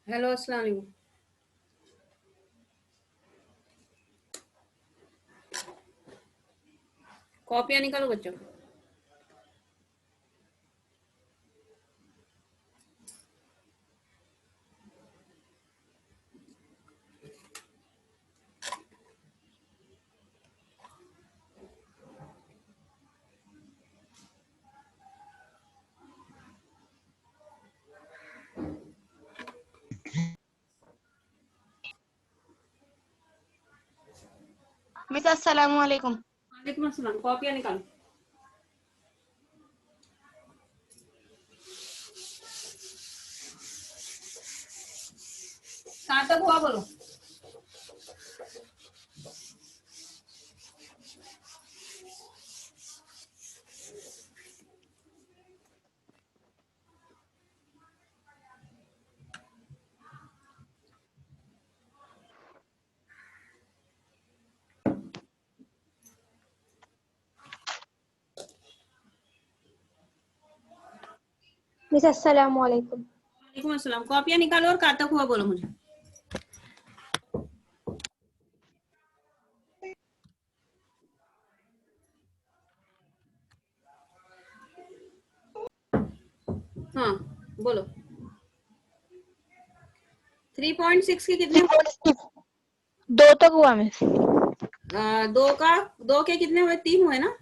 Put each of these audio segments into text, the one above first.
Hello, अस्सलाम वालेकुम। कॉपियाँ निकालो बच्चों। मिस अस्सलाम वालेकुम। वालेकुम अस्सलाम। कॉपियाँ निकालो। कहाँ तक हुआ बोलो। मिस अस्सलाम वालेकुम। वालेकुम अस्सलाम। कॉपियाँ निकालो और कहाँ तक हुआ बोलो मुझे। हाँ बोलो। 3.6 के कितने? 2 तक हुआ मिस। दो के कितने हुए? 3 हुए ना?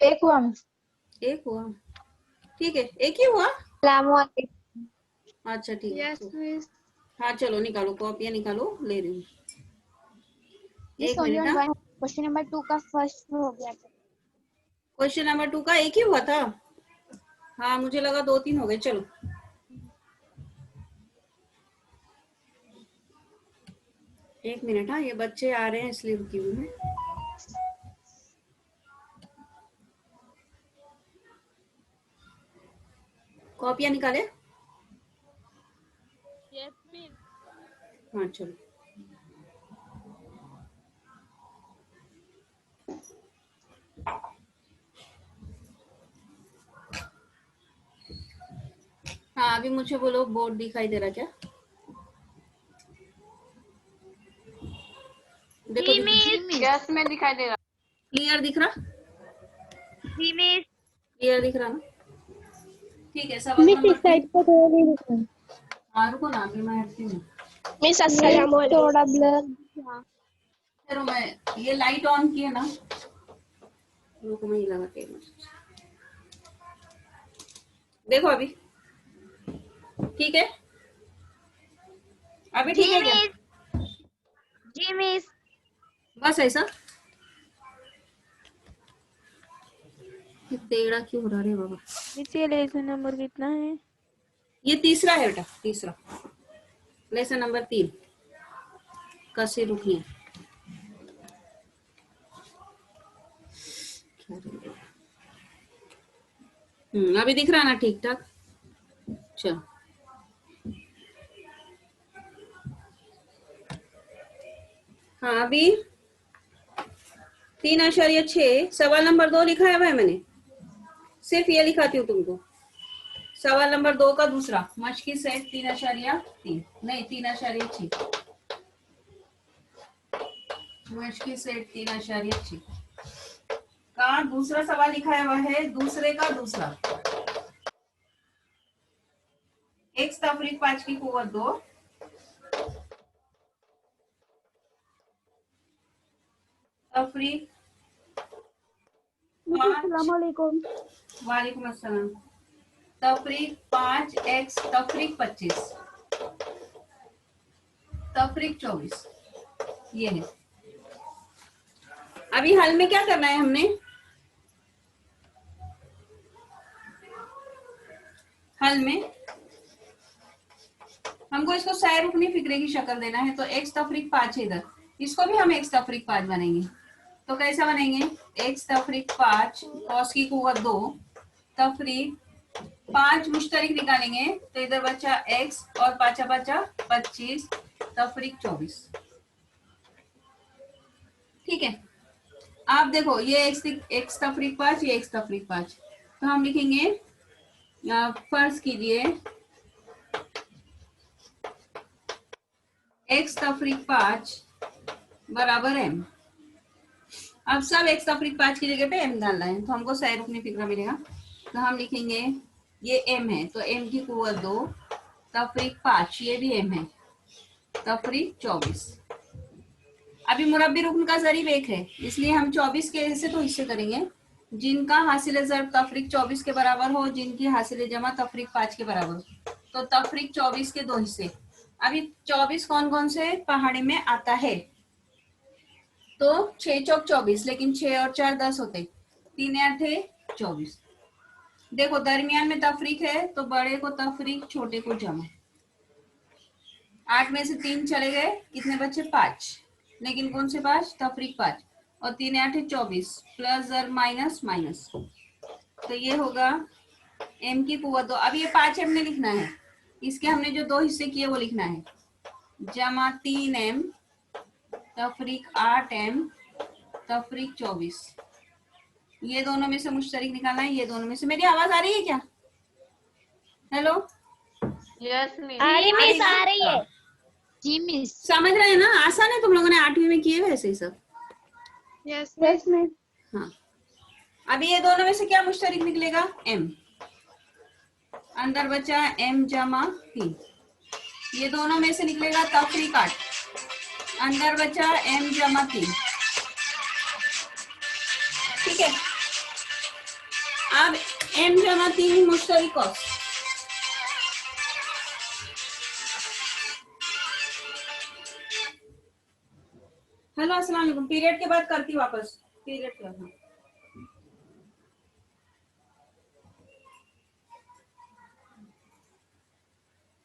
1 हुआ मिस। 1 हुआ। ठीक है, 1 ही हुआ। अस्सलाम वालेकुम। अच्छा ठीक है। Yes miss. हाँ चलो निकालो, कॉपियाँ निकालो, ले रही हूँ। Miss 1 minute. हाँ, क्वेश्चन नंबर 2 का फर्स्ट हो गया था। क्वेश्चन नंबर 2 का 1 ही हुआ था। हाँ मुझे लगा 2-3 हो गए। चलो 1 मिनट। हाँ ये बच्चे आ रहे हैं इसलिए रुकी हुई हूँ। कॉपियाँ निकाले? Yes miss. हाँ चलो। हाँ अभी मुझे बोलो, बोर्ड दिखाई दे रहा क्या? देखो जी दिख मिस। यस में दिखाई दे रहा। क्लियर दिख रहा? जी मिस। क्लियर दिख रहा ना? ठीक है, सवाल मिस नंबर इस साइड 3। को थोड़ा नहीं दिखा। हाँ रुको ना, अभी मैं हटती हूँ। मिस अस्सलाम वालेकुम। थोड़ा ब्लर दिखा। चलो मैं ये लाइट ऑन की है ना, रुको मैं ही लगाती हूँ। देखो अभी ठीक है? अभी ठीक जी है क्या? मिस। जी मिस। बस ऐसा। ये टेढ़ा क्यों हो रहा है बाबा? मिस ये लेसन नंबर कितना है? ये तीसरा है बेटा, तीसरा लेसन नंबर 3। कसे रुकनी। अभी दिख रहा ना ठीक ठाक? चलो हाँ अभी 3.6 सवाल नंबर 2 लिखा है भाई मैंने। सिर्फ ये लिखाती हूँ तुमको। सवाल नंबर 2 का दूसरा मशकी सेट 3.3 नहीं 3.6 मशकी सेट 3.6 का दूसरा सवाल लिखा हुआ है। दूसरे का दूसरा x तफरीक 5 की कुव्वत 2 तफरीक 5। वालेकुम। वालेकुम अस्सलाम। तफरीक 5 x तफरीक 25 तफरीक 24 ये है। अभी हल में क्या करना है हमने? हल में हमको इसको सह रुकनी फिक्रे की शक्ल देना है। तो x तफरीक 5 है इधर, इसको भी हम x तफरीक 5 बनेंगे। तो कैसा बनेंगे? x तफरीक 5 कॉस की कुव्वत 2 तफरीक 5 मुश्तरिक निकालेंगे तो इधर बचा x और पाचा बचा 25 तफरीक 24। ठीक है, आप देखो ये x तफरीक 5, ये x तफरीक 5। तो हम लिखेंगे फर्ज कीजिए x तफरीक 5 बराबर m। अब सब x तफरीक 5 की जगह पे m डालना है, तो हमको सही रुकनी फिक्रा मिलेगा। तो हम लिखेंगे ये m है, तो m की कुव्वत 2 तफरीक 5, ये भी m है, तफरीक 24। अभी मुरब्बी रुकन का ज़रीब 1 है, इसलिए हम 24 के हिस्से तो हिस्से करेंगे जिनका हासिल ज़र्ब तफरीक 24 के बराबर हो, जिनकी हासिल जमा तफरीक 5 के बराबर हो। तो तफरीक 24 के 2 हिस्से। अभी 24 कौन कौन से पहाड़ी में आता है? तो 6 चौक 24, लेकिन 6 और 4 10 होते, 3 8 24। देखो दरमियान में तफरीक है, तो बड़े को तफरीक, छोटे को जमा। 8 में से 3 चले गए, कितने बचे? 5। लेकिन कौन से 5? तफरीक 5। और 3 8 24, प्लस और माइनस माइनस, तो ये होगा m की कुव्वत 2। अब ये 5 हमने लिखना है, इसके हमने जो 2 हिस्से किए वो लिखना है, जमा 3m तफरीक 8m तफरीक 24। ये दोनों में से मुश्तरिक निकालना है, ये दोनों में से। मेरी आवाज आ रही है क्या? Hello, yes miss. आ रही मिस, आ रही है। जी मिस। समझ रहे हैं ना? आसान है, तुम लोगों ने 8वीं में किए वैसे ही सब। Yes yes miss. हाँ, अभी ये दोनों में से क्या मुश्तरिक निकलेगा? m। अंदर बचा m जमा 3। ये दोनों में से निकलेगा तफरीक 8, अंदर बचा m जमा 3। ठीक है, अब m जमा 3 मुश्तरिक कौस। हेलो, अस्सलाम वालेकुम। पीरियड के बाद करती वापस, पीरियड के बाद।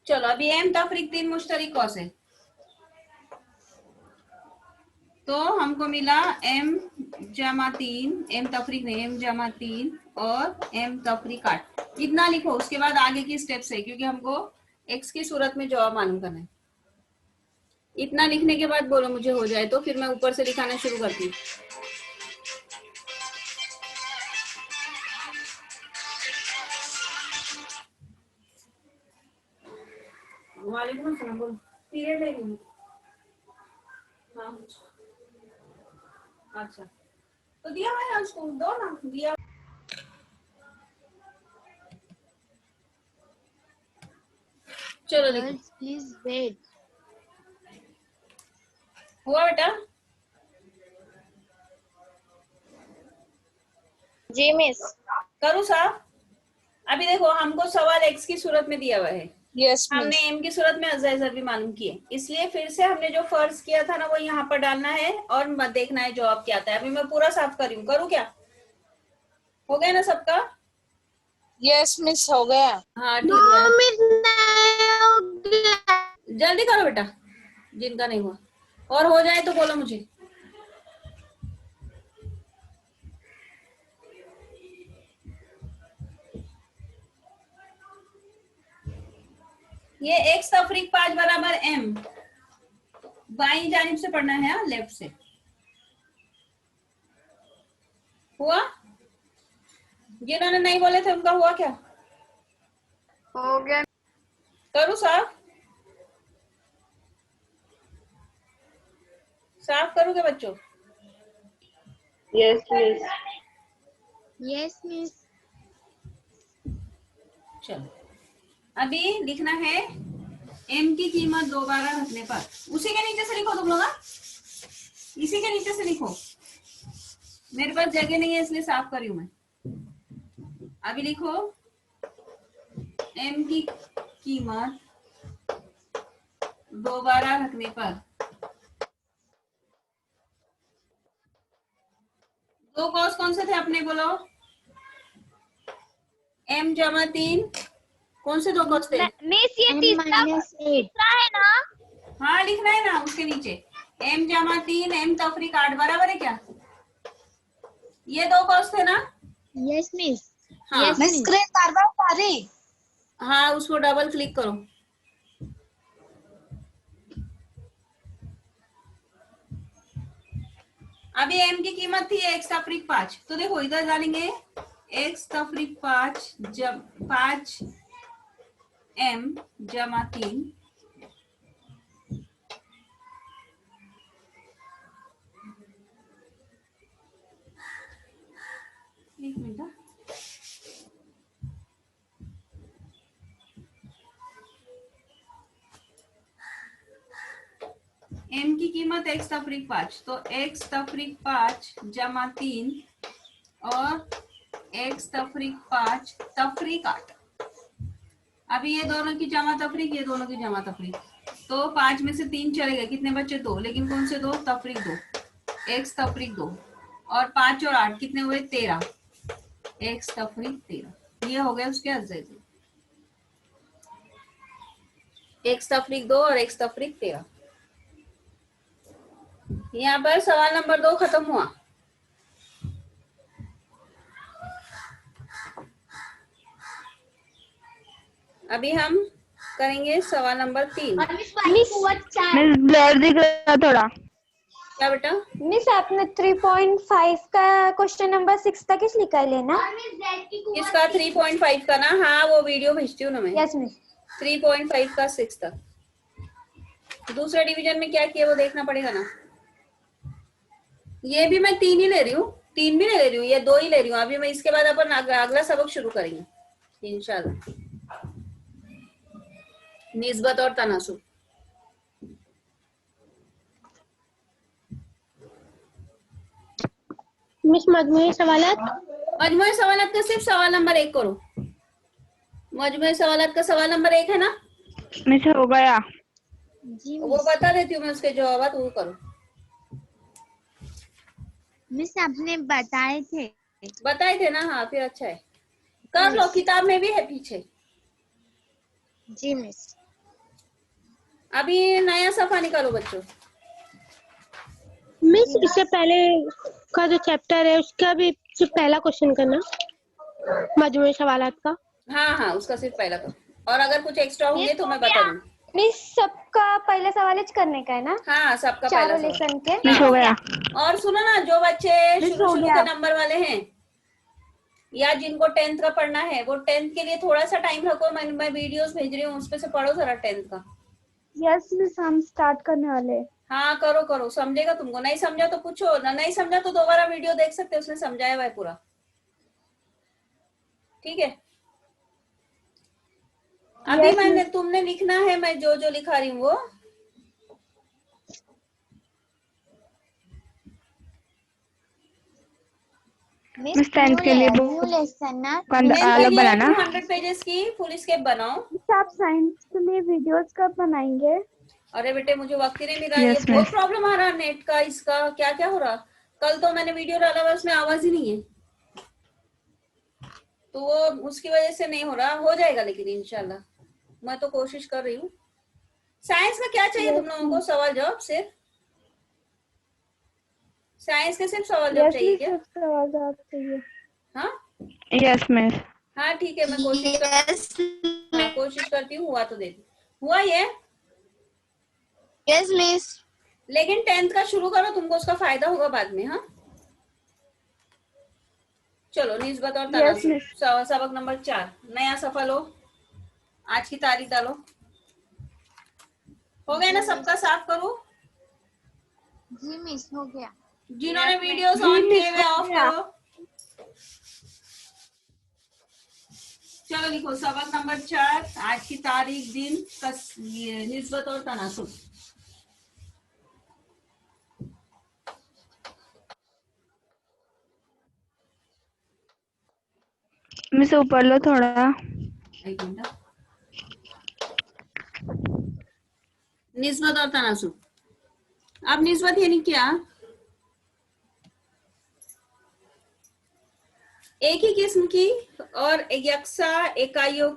चलो, अभी m तफरीक 3 मुश्तरिक कौस है, तो हमको मिला m जमा 3, m तफरीक नहीं, m जमा 3 और m तफरीक 8। इतना लिखो, उसके बाद आगे की स्टेप्स है, क्योंकि हमको x की सूरत में जवाब मालूम करना है। इतना लिखने के बाद बोलो मुझे हो जाए, तो फिर मैं ऊपर से लिखाना शुरू करती हूँ। वालेकुम अस्सलाम, बोलो। पीरियड है नहीं? हाँ, अच्छा, तो दिया है ना उसको, दो ना, दिया। चलो लिखो। Please wait. हुआ बेटा? जी मिस। करूँ साहब? अभी देखो, हमको सवाल x की सूरत में दिया हुआ है, यस हमने m की सूरत में अज़ाइज़र भी मालूम किए, इसलिए फिर से हमने जो फर्ज किया था ना वो यहाँ पर डालना है और मत देखना है जवाब क्या आता है। अभी मैं पूरा साफ कर रही हूँ, करूँ क्या? हो गया ना सबका? यस मिस, हो गया। हाँ ठीक है, जल्दी करो बेटा, जिनका नहीं हुआ। और हो जाए तो बोलो मुझे। ये x तफरीक 5 बराबर m, बाईं जानिब से पढ़ना है, हाँ, लेफ्ट से। हुआ? जिन्होंने नहीं बोले थे उनका हुआ क्या? हो गया। करूँ साफ? साफ करूँगे बच्चों? Yes miss. Yes miss. चलो, अभी लिखना है m की कीमत दोबारा रखने पर। उसी के नीचे से लिखो तुम लोग, इसी के नीचे से लिखो, मेरे पास जगह नहीं है इसलिए साफ कर रही हूं मैं। अभी लिखो m की कीमत दोबारा रखने पर। दो कॉस कौन से थे अपने, बोलो? m जमा 3, कौन से दो कॉस थे? मिस ये तीसरा है ना? हाँ, लिखना है ना उसके नीचे, m जमा 3 m तफरीक 8 बराबर है क्या? ये दो कॉस थे ना? Yes miss. हाँ, Yes, मैं miss. स्क्रीन कर रहा हूँ सारी। हाँ, उसको डबल क्लिक करो। अभी m की कीमत थी x तफरीक 5, तो देखो इधर डालेंगे x तफरीक 5 जब 5 m जमा 3 कीमत x तफरीक 5, तो x तफरीक 5 जमा 3 और x तफरीक 5 तफरीक 8। अभी ये दोनों की जमा तफरीक, ये दोनों की जमा तफरीक, तो 5 में से 3 चले गए, कितने बचे? 2, लेकिन कौन से 2? तफरीक 2, x तफरीक 2, और 5 और 8 कितने हुए? 13, x तफरीक 13। ये हो गए उसके अज्जे, x तफरीक 2 और x तफरीक 13। यहाँ पर सवाल नंबर 2 खत्म हुआ। अभी हम करेंगे सवाल नंबर 3। मिस ब्लर दिख रहा थोड़ा। क्या बेटा? मिस आपने 3.5 का क्वेश्चन नंबर 6 तक इस लिखा है लेना। किसका 3.5 का ना? हाँ वो वीडियो भेजती हूँ ना मैं। Yes miss. 3.5 का 6 तक। दूसरे डिवीजन में क्या किया वो देखना पड़ेगा ना। ये भी मैं 3 ही ले रही हूँ, 3 भी नहीं ले रही हूँ, ये 2 ही ले रही हूँ। अभी मैं इसके बाद अपन अगला सबक शुरू करेंगे इंशाल्लाह। निस्बत और तनासुब। मिस मजमूई सवालात। मजमूई सवालात का सिर्फ सवाल नंबर 1 करो। मजमूई सवालात का सवाल नंबर 1 है ना? मिस हो गया। जी वो मिस। बता देती हूँ मैं, उसके जवाब वो करो। मिस आपने बताए थे ना? हाँ फिर अच्छा है, कर लो, किताब में भी है पीछे। जी मिस। अभी नया सफा निकालो बच्चों। मिस इससे पहले का जो चैप्टर है उसका भी सिर्फ पहला क्वेश्चन करना, मजमूई सवालात का। हाँ उसका सिर्फ पहला करो, और अगर कुछ एक्स्ट्रा होंगे तो मैं बता दूंगी। मिस सबका पहला सवाल ही करने का है ना? हाँ सबका पहला चारों सवाल। लेसन के। मिस हो गया। और सुनो ना, जो बच्चे शुरू के नंबर वाले हैं या जिनको 10th का पढ़ना है, वो 10th के लिए थोड़ा सा टाइम रखो। मैं वीडियोस भेज रही हूँ, उसपे से पढ़ो जरा 10th का। यस मिस हम स्टार्ट करने वाले हैं। हाँ करो, समझेगा तुमको। नहीं समझा तो पूछो ना, नहीं समझा तो दोबारा वीडियो देख सकते हो, उसने समझाया हुआ है पूरा। ठीक है? अभी मैंने तुमने लिखना है, मैं जो जो लिखा रही हूँ वो। मिस 10th के लिए न्यू लेसन ना। अलग बनाना। 100 पेजेस की फुल स्केप बनाओ। आप साइंस के लिए वीडियोस कब बनाएंगे? अरे बेटे मुझे वक्त ही नहीं मिल रहा। ये Yes, बहुत miss. प्रॉब्लम आ रहा है नेट का, इसका क्या क्या हो रहा। कल तो मैंने वीडियो डाला हुआ, उसमें आवाज ही नहीं है, तो वो उसकी वजह से नहीं हो रहा। हो जाएगा लेकिन इंशाल्लाह, मैं तो कोशिश कर रही हूँ। साइंस में क्या चाहिए तुम लोगों को? सवाल जवाब सिर्फ? साइंस के सिर्फ सवाल जवाब चाहिए क्या? सवाल जवाब चाहिए। हाँ यस मिस। हाँ ठीक है, मैं कोशिश करती हूँ। हुआ तो देती हुआ ये। Yes miss. लेकिन 10th का शुरू करो, तुमको उसका फायदा होगा बाद में। हाँ चलो, निस्बत और तनासुब सबक नंबर 4, नया सफा लो, आज की तारीख डालो। हो गया ना सबका? साफ करो। जी मिस हो गया। जिन्होंने वीडियोस ऑन किए हुए ऑफ करो। चलो लिखो सबक नंबर 4, आज की तारीख, दिन, निस्बत और तनासुब। मिस ऊपर लो थोड़ा। एक मिनट। निस्बत और तनासुब। अब निस्बत यानी क्या? एक ही किस्म की और यकसा इकाइयों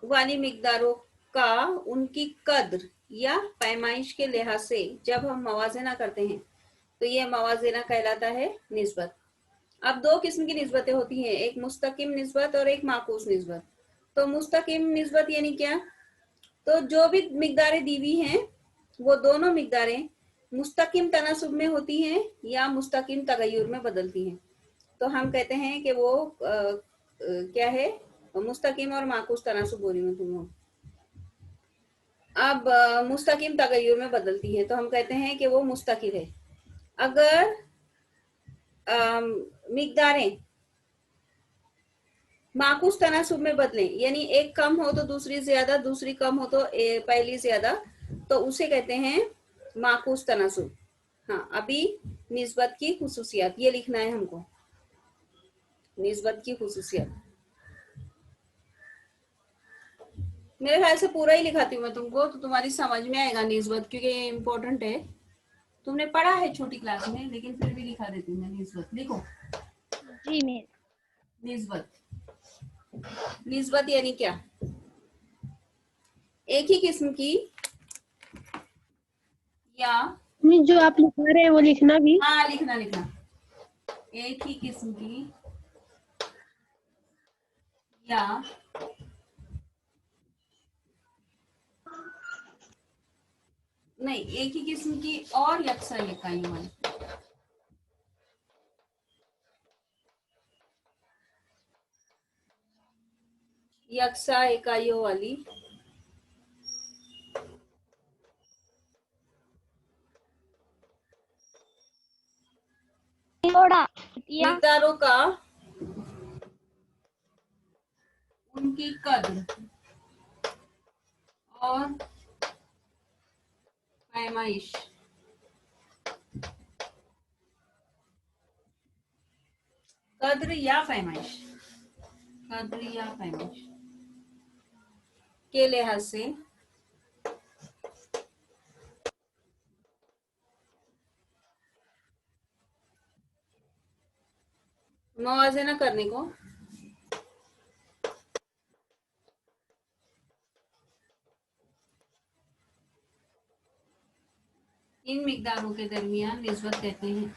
वाली मिकदारों का उनकी कद्र या पैमाइश के लिहाज से जब हम मवाजना करते हैं तो यह मवाजना कहलाता है निस्बत। अब 2 किस्म की निस्बतें होती हैं, एक मुस्तकिम निस्बत और एक माकूस निस्बत। तो मुस्तकिम निस्बत यानी क्या? तो जो भी मिकदारें दी हुई हैं वो दोनों मिकदारें मुस्तकिम तनासुब में होती हैं या मुस्तकिम तगय्युर में बदलती हैं, तो हम कहते हैं कि वो क्या है? मुस्तकिम और माकूस तनासुब बोली में तुम लोग। अब मुस्तकिम तगय्युर में बदलती है तो हम कहते हैं कि वो मुस्तकिल है। अगर मिकदारें माकूस तनासुब में बदले, यानी एक कम हो तो दूसरी ज्यादा, दूसरी कम हो तो पहली ज्यादा, तो उसे कहते हैं माकूस तनासुब। हाँ, अभी निस्बत की खुसूसियात ये लिखना है हमको, निस्बत की खुसूसियात। मेरे ख्याल से पूरा ही लिखाती हूँ मैं तुमको, तो तुम्हारी समझ में आएगा निस्बत, क्योंकि ये इम्पोर्टेंट है। तुमने पढ़ा है छोटी क्लास में, लेकिन फिर भी लिखा देती हूँ मैं निस्बत। लिखो जी मिस। निस्बत। निस्बत यानी क्या? एक ही किस्म की या मिस जो आप लिखा रहे हैं वो लिखना भी। हाँ लिखना लिखना, एक ही किस्म की या नहीं, एक ही किस्म की और यकसा इकाइयों वाली। यकसा इकाइयों वाली थोड़ा या मिकदारों का उनकी कद्र और पैमाइश कद्र या पैमाइश, कद्र या पैमाइश के लिहाज से मुआवजा करने को इन मिकदारों के दरमियान निस्बत कहते हैं।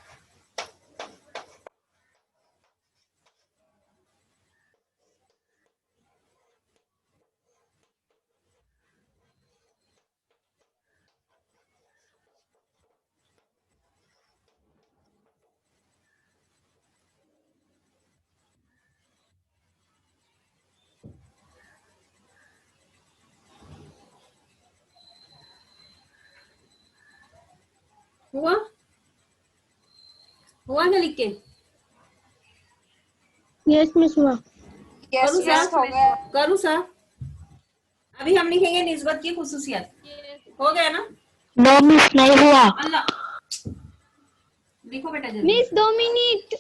हुआ हुआ ना लिख के? यस मिस हुआ। यस करूँ मिस सा? हो गया। करूँ सा? अभी हम लिखेंगे निस्बत की खुसूसियत। हो गया ना? नो मिस नहीं हुआ। अल्लाह, लिखो बेटा जल्दी। Miss 2 minute.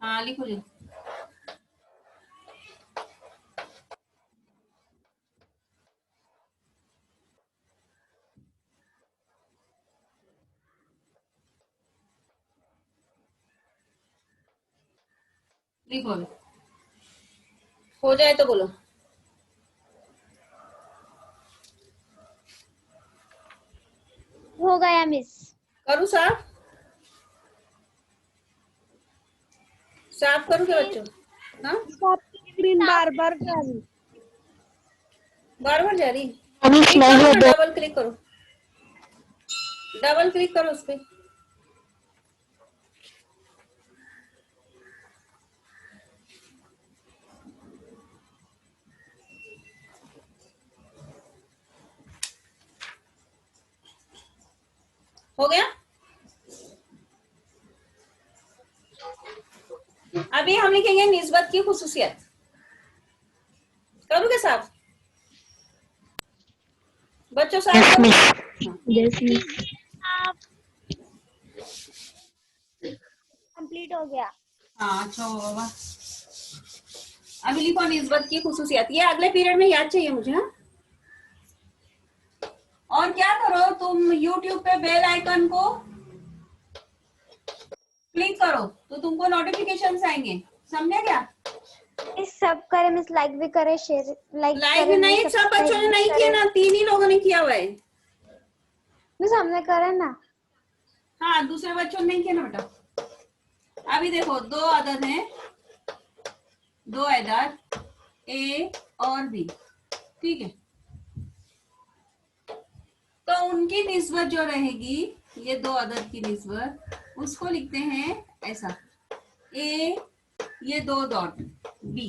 हाँ लिखो जी। लिखो अभी। हो जाए तो बोलो। हो गया मिस। करूँ साफ? साफ करूँ क्या बच्चों? हाँ स्क्रीन बार बार जा रही। बार बार जा रही। मिस क्लिक नहीं करो हुआ। ना, डबल क्लिक करो, डबल क्लिक करो उस पे। हो गया? अभी हम लिखेंगे निस्बत की खुसूसियत। करूँ क्या साफ? बच्चों साफ यस करो। मिस। Yes miss. कंप्लीट हो गया। हाँ अच्छा हो बाबा। अभी लिखो निस्बत की खुसूसियत, ये अगले पीरियड में याद चाहिए मुझे। हाँ, और क्या करो तुम YouTube पे बेल आइकन को क्लिक करो तो तुमको नोटिफिकेशंस आएंगे, समझे क्या? इस सब करे मिस, लाइक भी करे, शेयर लाइक लाइक करे, नहीं, सब बच्चों ने नहीं किया ना, 3 ही लोगों ने किया हुआ है। मिस हमने करे ना। हाँ दूसरे बच्चों ने नहीं किया ना बेटा। अभी देखो दो अदद हैं, दो अदद ए और बी, ठीक है? तो उनकी निस्बत जो रहेगी, ये दो अदद की निस्बत, उसको लिखते हैं ऐसा, ए ये दो डॉट बी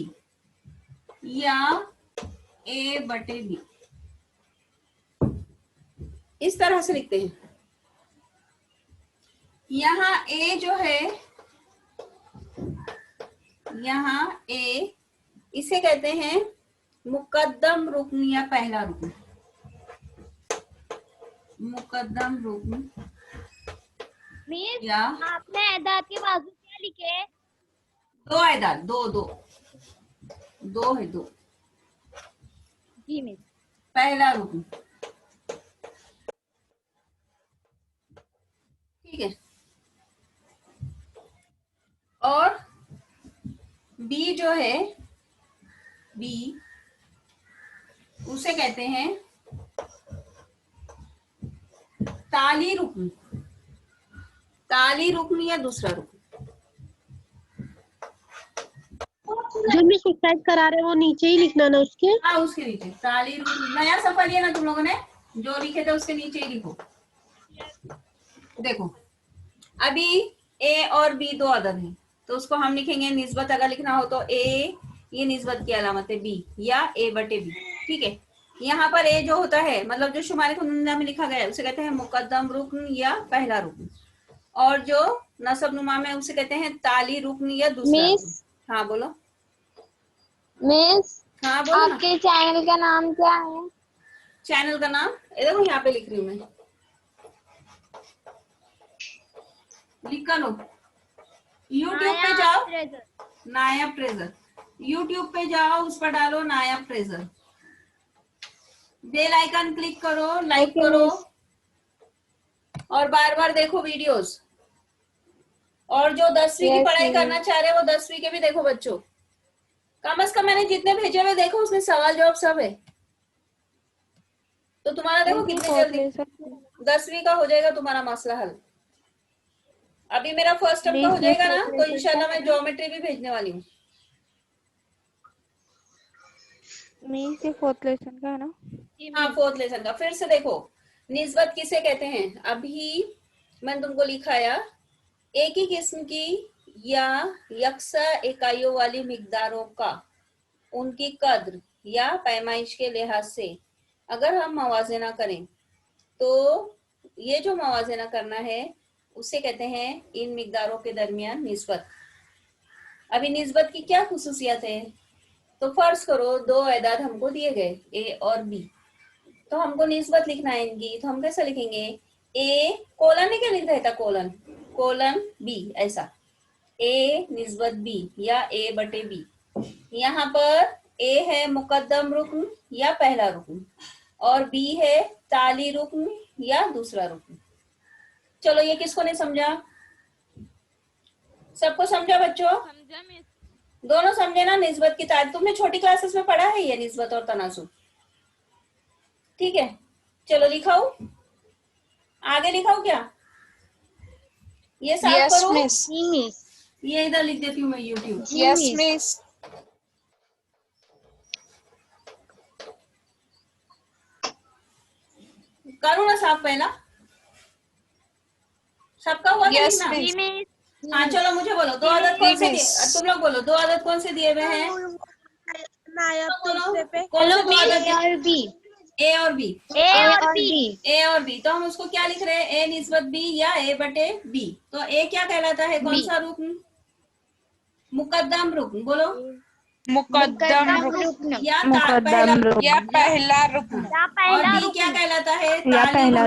या ए बटे बी, इस तरह से लिखते हैं। यहाँ ए जो है, यहाँ ए इसे कहते हैं मुकद्दम रुक्न या पहला रुक्न, मुकद्दम रुक्न मिस या आपने एदाद के बाजू क्या लिखे? दो एदाद, दो दो दो है, दो। जी मिस। पहला रुकन, ठीक है। और बी जो है, बी उसे कहते हैं ताली रुकन, ताली रुकन या दूसरा रुकन। जो मिस एक्सरसाइज करा रहे हैं वो नीचे ही लिखना ना उसके। हाँ, उसके नीचे ताली रुकन। नया सफा लिया ना तुम लोगों ने, जो लिखे थे उसके नीचे ही लिखो। देखो अभी ए और बी दो अदद हैं, तो उसको हम लिखेंगे निस्बत। अगर लिखना हो तो ए, ये निस्बत की अलामत है, बी या ए बटे बी, ठीक है। यहाँ पर ए जो होता है, मतलब जो शुमारी खुनंदा में लिखा गया है, उसे कहते हैं मुकद्दम रुकन या पहला रुकन। और जो नसब नुमा में, उसे कहते हैं ताली रुकन या दूसरा मिस। रुकन। हाँ बोलो। मिस हाँ बोलो ना। आपके चैनल का नाम क्या है? चैनल का नाम देखो, यहाँ पे लिख रही हूँ मैं, लिख कर लो। यूट्यूब पे जाओ, नायाब ट्रेजर। यूट्यूब पे जाओ, उस पर डालो नायाब ट्रेजर, बेल आइकन क्लिक करो, लाइक करो और बार बार देखो वीडियोस। और जो 10वीं की पढ़ाई करना चाह रहे हैं वो 10वीं के भी देखो बच्चों। कम से कम मैंने जितने भेजे हुए देखो, उसमें सवाल जवाब सब है। तो तुम्हारा देखो कितने जल्दी 10वीं का हो जाएगा तुम्हारा मसला हल। अभी मेरा फर्स्ट टर्म का हो जाएगा ना, तो इंशाल्लाह मैं ज्योमेट्री भी भेजने वाली हूँ। मिस ये 4th लेसन का है ना? हाँ, 4th लेसन का। फिर से देखो, निस्बत किसे कहते हैं? अभी मैंने तुमको लिखाया, एक ही किस्म की या यकसा इकाइयों वाली मिकदारों का उनकी कद्र या पैमाइश के लिहाज से अगर हम मवाजना करें, तो ये जो मवाजना करना है उसे कहते हैं इन मिकदारों के दरमियान निस्बत। अभी निस्बत की क्या खुसूसियत है? तो फर्ज करो दो एदाद हमको दिए गए, ए और बी, तो हमको निस्बत लिखना है इनकी। तो हम कैसे लिखेंगे? ए कोलन में क्या लिख रहता? कोलन, कोलन बी, ऐसा ए निस्बत बी या ए बटे बी। यहाँ पर ए है मुकद्दम रुकन या पहला रुकन, और बी है ताली रुकन या दूसरा रुकन। चलो, ये किसको नहीं समझा? सबको समझा बच्चों? समझा मिस। दोनों समझे ना? निस्बत की तारीफ तुमने छोटी क्लासेस में पढ़ा है, ये निस्बत और तनासुब, ठीक है। चलो लिखाओ, आगे लिखाओ क्या? ये साफ करो। मिस। ये इधर लिख देती हूँ मैं, यूट्यूब। Yes miss. करो ना साफ पहला, सबका हुआ था लिखना? जी मिस। हाँ चलो, मुझे बोलो दो आदत कौन से दिए? तुम लोग बोलो दो आदत कौन से दिए हुए हैं? नायाब बोलो पे कौन से दो आदत? और बी। ए और बी। ए और बी। ए और बी, तो हम उसको क्या लिख रहे हैं? ए निस्बत बी या ए बटे बी। तो ए क्या कहलाता है? कौन सा रुकन? मुकद्दम रुकन। बोलो, मुकद्दम रुकन या पहला रुकन, या पहला रुकन या और पहला बी क्या कहलाता है? या पहला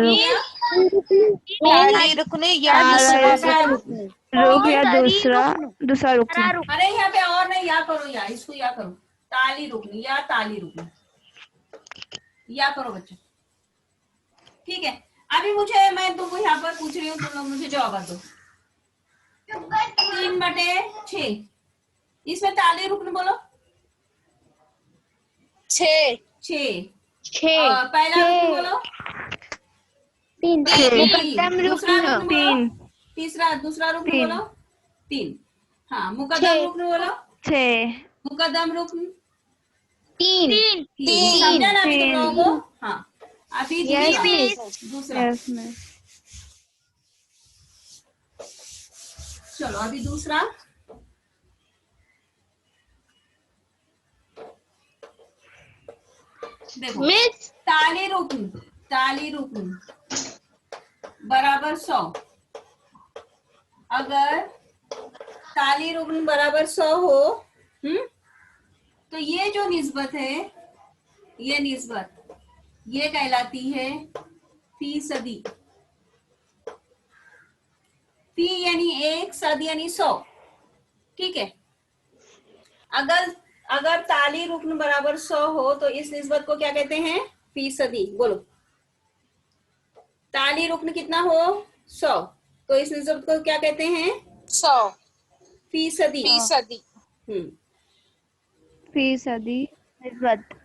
ताली रुकन या दूसरा रुकन। रुक या दूसरा रुकन। अरे यहाँ पे और नहीं, या करो, या इसको या करो, ताली रुकन या ताली रुकन, या करो बच्चों, ठीक है। अभी मैं तुमको यहाँ पर पूछ रही हूँ, तुम लोग मुझे जवाब दो। 3/6, इसमें ताली रुकन बोलो। 6 पहला रुकन बोलो। 3 दूसरा रुकन बोलो। दूसरा रुकन बोलो। 3। हाँ, मुकद्दम रुकन बोलो। 6 मुकद्दम रुकन 3। समझा ना अभी तुम लोगों को? हाँ, अभी दूसरा। Yes miss. चलो अभी दूसरा। देखो, मिस। ताली रुकन बराबर 100। अगर ताली रुकन बराबर 100 हो, तो ये जो निस्बत है, ये निस्बत ये कहलाती है फीसदी। फी यानी 1, सद यानी 100। ठीक है, अगर ताली रुकन बराबर 100 हो तो इस निस्बत को क्या कहते हैं? फीसदी। बोलो, ताली रुकन कितना हो? 100, तो इस निस्बत को क्या कहते हैं? 100 फीसदी। फीसदी। फीसदी निस्बत।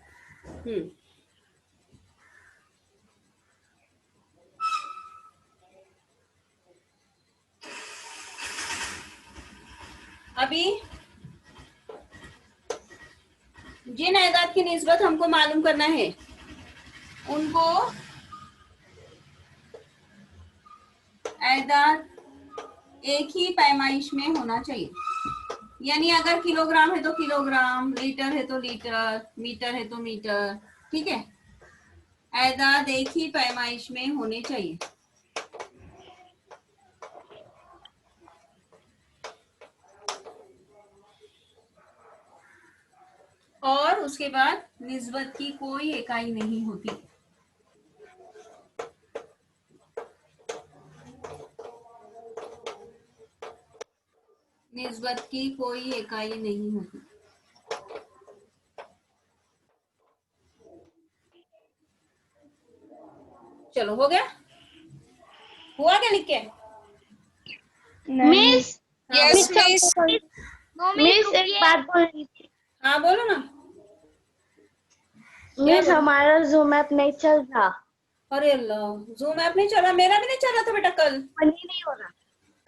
अभी जिन एदाद की निस्बत हमको मालूम करना है उनको एदाद एक ही पैमाइश में होना चाहिए। यानी अगर किलोग्राम है तो किलोग्राम, लीटर है तो लीटर, मीटर है तो मीटर। ठीक है, एदाद एक ही पैमाइश में होने चाहिए। और उसके बाद निस्बत की कोई इकाई नहीं होती। निस्बत की कोई इकाई नहीं होती। चलो, हो गया? हुआ क्या लिख के? Miss yes miss. मिस एक बात बोल रही थी। हाँ, बोलो ना। मिस हमारा जूम ऐप नहीं चल रहा। अरे अल्लाह, जूम ऐप नहीं चला। मेरा भी नहीं चला था बेटा कल। नहीं हो रहा।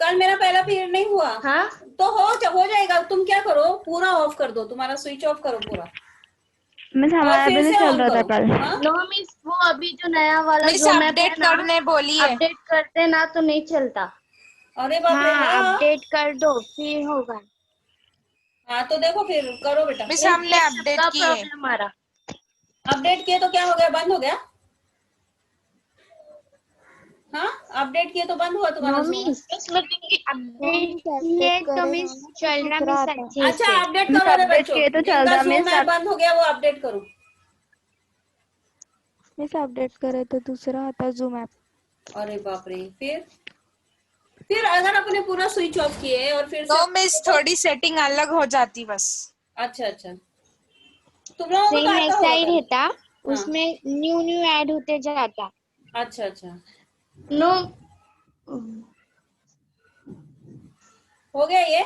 कल मेरा पहला पीरियड नहीं हुआ। हाँ, तो हो जाएगा। तुम क्या करो, पूरा ऑफ कर दो, तुम्हारा स्विच ऑफ करो पूरा। मिस और हमारा फिर भी नहीं से चल ऑन रहा था करो। कल। हाँ? नो मिस, वो अभी जो नया वाला मिस जूम ऐप है अपडेट ना, करने बोलिए। अपडेट करते ना तो नहीं चलता। अरे बाप रे। हाँ, हाँ, अपडेट कर दो फिर होगा। हाँ, तो देखो फिर करो बेटा। मिस हमने अपडेट की है। प्रॉब्लम आ रहा। अपडेट किए तो क्या हो गया? बंद हो गया? हाँ, अपडेट किए तो बंद हुआ तुम्हारा Zoom? अपडेट किए तो मिस चल रहा मिस अच्छे अच्छा, से। अपडेट मिस करो रे अपडेट बच्चों। किए तो जिनका चलता। Zoom मिस ऐप बंद हो गया वो अपडेट करो। मिस अपडेट करे तो दूसरा आता जूम ऐप। अरे बाप रे। फिर अगर अपने पूरा स्विच ऑफ किए और फिर तो से मिस थोड़ी सेटिंग अलग हो जाती बस। अच्छा अच्छा, तुम लोगों को तो सेम आता ऐसा ही होगा। रहता, उसमें न्यू ऐड होते जाता। अच्छा अच्छा, नो, हो गया ये?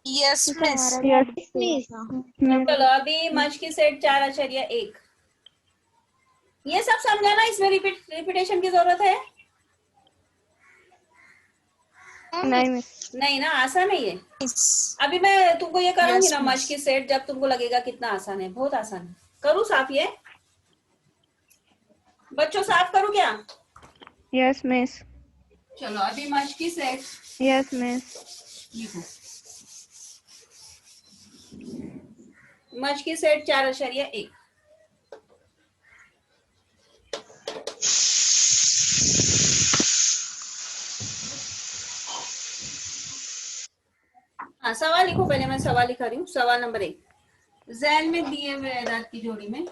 Yes miss. मिस चलो, अभी मच की सेट 4.1। ये सब समझाना, इसमें रिपीटेशन की जरूरत है? नहीं मिस। नहीं ना, आसान है ये। अभी मैं तुमको ये करूंगी Yes, ना miss. मच की सेट, जब तुमको लगेगा कितना आसान है। बहुत आसान है। करूँ साफ ये? बच्चों साफ करूँ क्या? Yes miss. चलो, अभी मच की सेट यस मिस। लिखो। मच की सेट 4.1। हाँ, सवाल लिखो। पहले मैं सवाल लिखा रही हूँ। सवाल नंबर 1, जैल में दिए हुए एदाद की जोड़ी में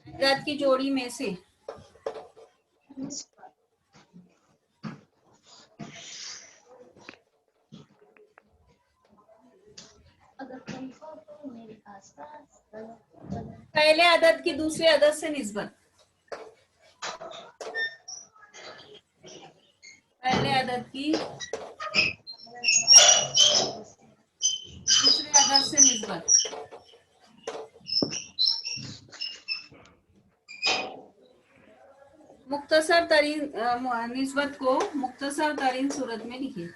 एदाद की जोड़ी में से पहले अदद की दूसरे अदद से निस्बत। पहले अदद की दूसरे अदद से निस्बत। मुख्तसर तरीन निस्बत को मुख्तसर तरीन सूरत में लिखिए।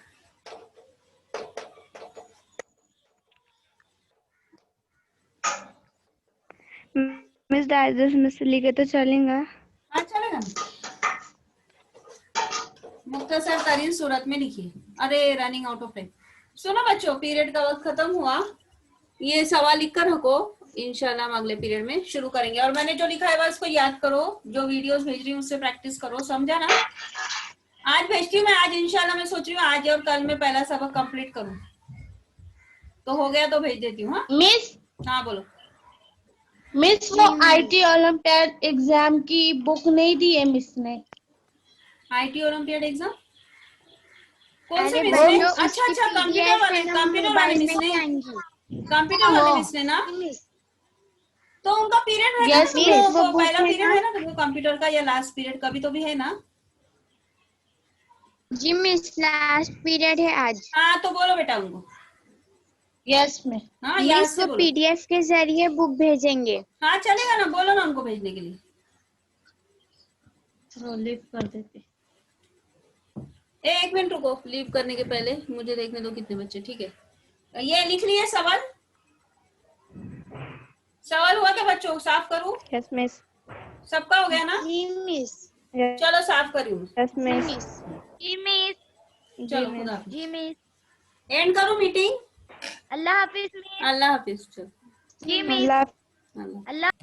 मिस डाइजेस्ट में से लिखे तो चलेगा? हाँ, चलेगा। मुख्तसर तरीन सूरत में लिखिए। अरे, रनिंग आउट ऑफ टाइम। सुनो बच्चों, पीरियड का वक्त खत्म हुआ। ये सवाल लिख कर रखो। इंशाल्लाह हम अगले पीरियड में शुरू करेंगे। और मैंने जो लिखा है उसको याद करो। जो वीडियोस भेज रही हूँ उससे प्रैक्टिस करो। समझा ना? आज भेजती हूँ मैं। आज इंशाल्लाह मैं सोच रही हूँ आज और कल में पहला सबक कंप्लीट करूँ। तो हो गया तो भेज देती हूँ। हाँ मिस हाँ बोलो। मिस वो आईटी ओलंपियाड एग्जाम की बुक नहीं दी है मिस ने। आईटी ओलंपियाड एग्जाम कौन से अरे मिस ने? बच्चों, अच्छा उसकी कंप्यूटर PDF वाले, है ना, कंप्यूटर वाले मोबाइल मिस में ने, ही आएंगी। कंप्यूटर वाले मिस ने ना। मिस तो उनका पीरियड है Yes, ना, miss. वो वो पहला book है पीरियड ना। है ना तुमको कंप्यूटर का, या लास्ट पीरियड कभी तो भी है ना। जी मिस, लास्ट पीरियड है आज। हाँ तो बोलो बेटा उनको। यस में हाँ याद मिस से वो बोलो। PDF के जरिए बुक भेजेंगे। हाँ चलेगा ना, बोलो ना उनको भेजने के लिए। चलो लीव कर देते। एक मिनट रुको, लीव करने के पहले मुझे देखने दो कितने बच्चे। ठीक है, ये लिख लिए सवाल। सवाल हुआ क्या बच्चों? साफ करूं? Yes miss. सबका हो गया ना? जी मिस। चलो साफ करूं। यस जी मिस। मिस। जी मिस। चलो खुदा हाफिज। जी मिस। एंड करूं मीटिंग। अल्लाह हाफिज मिस। अल्लाह हाफिज। चलो जी मिस। अल्लाह अल्लाह। अल्लाह